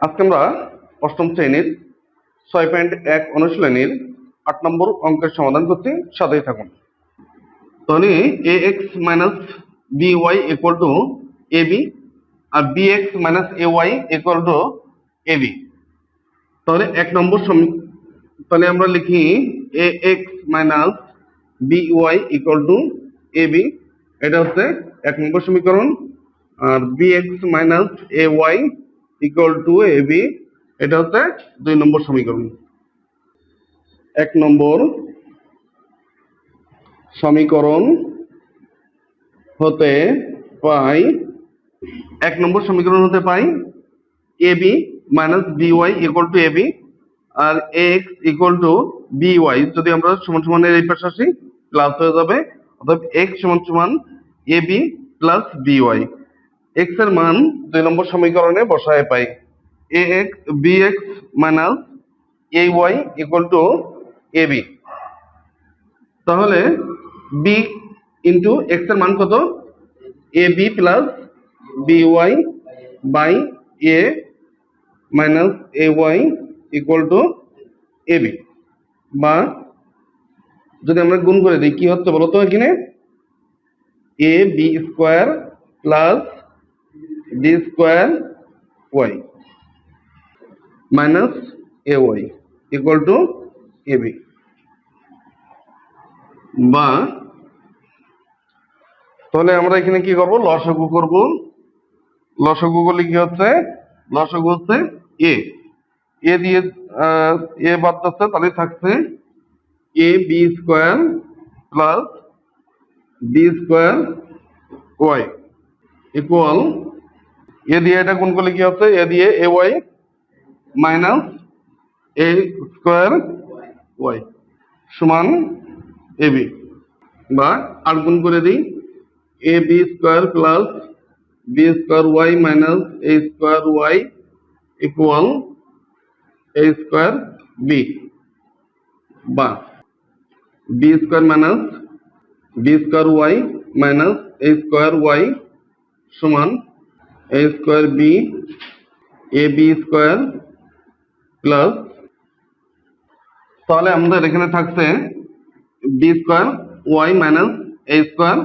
আজকে আমরা অষ্টম শ্রেণীর 6.1 অনুশীলনীর 8 নম্বর অঙ্কের সমাধান করছি, সাথেই থাকুন। তাহলে ax by equal to ab আর bx ay equal to ab। তাহলে এক নম্বর তাহলে আমরা লিখি ax by equal to ab, এটা হচ্ছে এক নম্বর সমীকরণ। আর bx ay equal to ab, এটা হচ্ছে 2 নম্বর সমীকরণ। এক নম্বর সমীকরণ হতে পাই ab by equal to ab আর ax ইকুয়াল টু by, যদি আমরা সমান সমানের এই পাশে আসি প্লাস হয়ে যাবে, অর্থাৎ x সমান সমান ab প্লাস by। x এর মান 2 নম্বর সমীকরণে বসায় পাই bx ay equal to ab। তাহলে b ইন্টু x এর মান কত? ab plus by by a minus ay equal to ab। বা যদি আমরা গুণ করে দিই কি হচ্ছে বলো তো, এখানে a b square plus b square y minus ay equal to ab। বা তাহলে আমরা এখানে কি করব? লসাগু করব। লসাগু করলে কি হচ্ছে? লসাগু হচ্ছে a দিয়ে a বাদ যাচ্ছে, তাহলে থাকছে a b square plus b square y equal a দিয়ে এটা গুণ করলে কি হচ্ছে? a দিয়ে ay minus a square y সমান ab। বা আর গুণ করে দিই a b square plus b square y minus a square y equal a square b। বা b square minus b square y minus a square y সমান a square b a b square plus, তাহলে আমাদের এখানে থাকছে b square y minus a square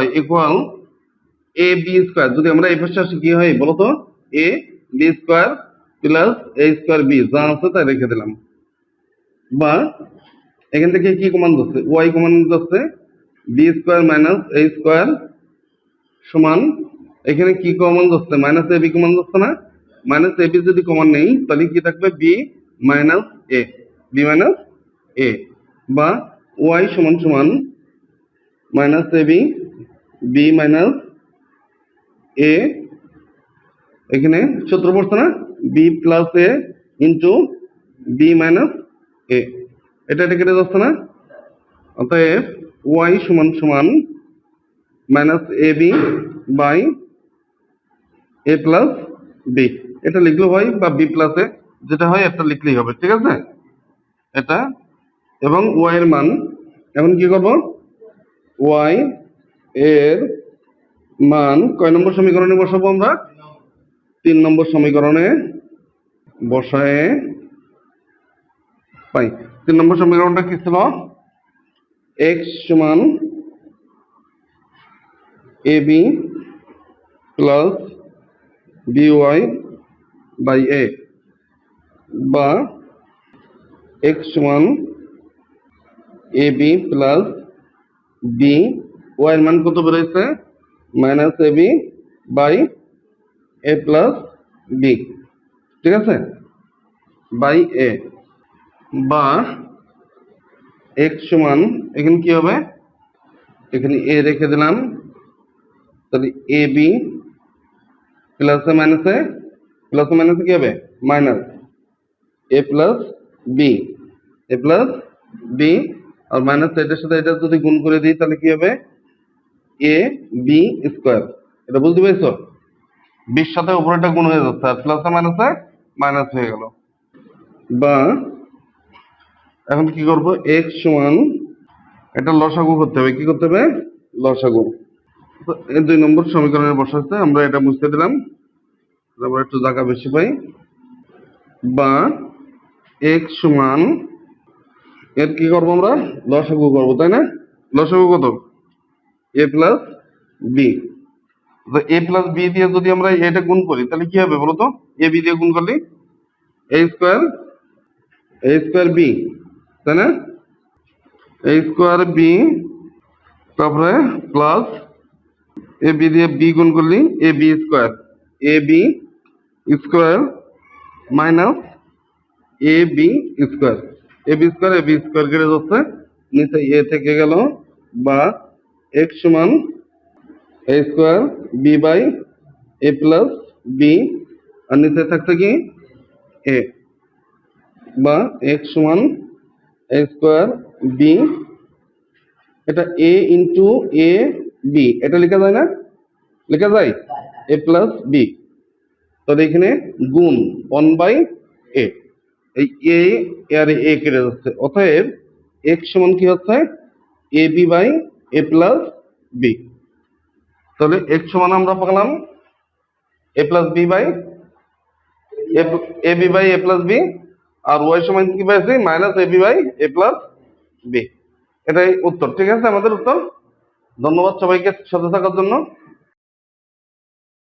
y equal a b square. যদি আমরা এই পাশে আসি কি হয় বলতো? a b square plus a square b, যা আছে তাই রেখে দিলাম। বা এখান থেকে কি কমান যাচ্ছে? y কমান যাচ্ছে b square minus a square সমান, এখানে কি কমান যাচ্ছে? মাইনাস a b কমান যাচ্ছে না? মাইনাস a b যদি কমান নেই তাহলে কি থাকবে? b minus a, b minus a। বা y সমান সমান minus a b b minus a, এখানে সূত্র পড়ছে না? b plus a into b minus a, এটা কেটে যাচ্ছে না? অতএব y সমান সমান minus a b by a plus b, এটা লিখলেও হয় বা b প্লাস a যেটা হয় একটা লিখলেই হবে, ঠিক আছে? এটা এবং y এর মান এখন কি করব? y এর মান কয় নম্বর সমীকরণে বসাবো আমরা? 3 নম্বর সমীকরণে বসায় পাই। 3 নম্বর সমীকরণটা কি ছিল? x সমান ab plus by by a। বা x সমান ab প্লাস b, y এর মান কত বেরোচ্ছে? Minus ab by a plus b, ঠিক আছে? By a। বা x সমান এখানে কি হবে? এখানে a রেখে দিলাম, তাহলে ab প্লাস এ মাইনাসে কি হবে? Minus a plus b, a plus b আর মাইনাস এটার সাথে এটা যদি গুণ করে দিই তাহলে কি হবে? a b square. এটা বুঝতে পেরেছো? বির সাথে উপরেটা গুণ হয়ে যাচ্ছে আর প্লাসে মাইনাসে মাইনাস হয়ে গেল। বা এখন কি করব? x সমান এটা লসাগু করতে হবে। কি করতে হবে? লসাগু। এই 2 নম্বর সমীকরণের বসাতে আমরা এটা মুছতে দিলাম, আমরা একটু জায়গা বেশি পাই। বা x সমান এর কি করবো আমরা লসাগু করবো তাই না লসাগু কত a plus B A plus B দিয়ে যদি আমরা এটা গুণ করি তাহলে কি হবে বলতো এ বি দিয়ে গুণ করলে এ স্কোয়ার বি তাই না a² বি তারপরে প্লাস এ বি দিয়ে বি গুণ করলি A B square A B square minus A B square A B square কেটে যাচ্ছে নিচে এ থেকে গেল বা এক্স সমান a² B by A plus B আর নিচে থাকছে কি এ বা এক্স সমান a² বি এটা এ ইন্টু এ বি এটা লেখা যায় না লেখা যায় এ প্লাস বি তাহলে এখানে গুণ 1/a এই এ আর এ কেটে যাচ্ছে অতএব এক্স সমান কি হচ্ছে A B by A plus B তাহলে এক্স সমান আমরা পেলাম A plus B by A B by A plus B আর ওয়াই সমান কি পাইছি minus A B by A plus B এটাই উত্তর ঠিক আছে আমাদের উত্তর ধন্যবাদ সবাইকে সাথে থাকার জন্য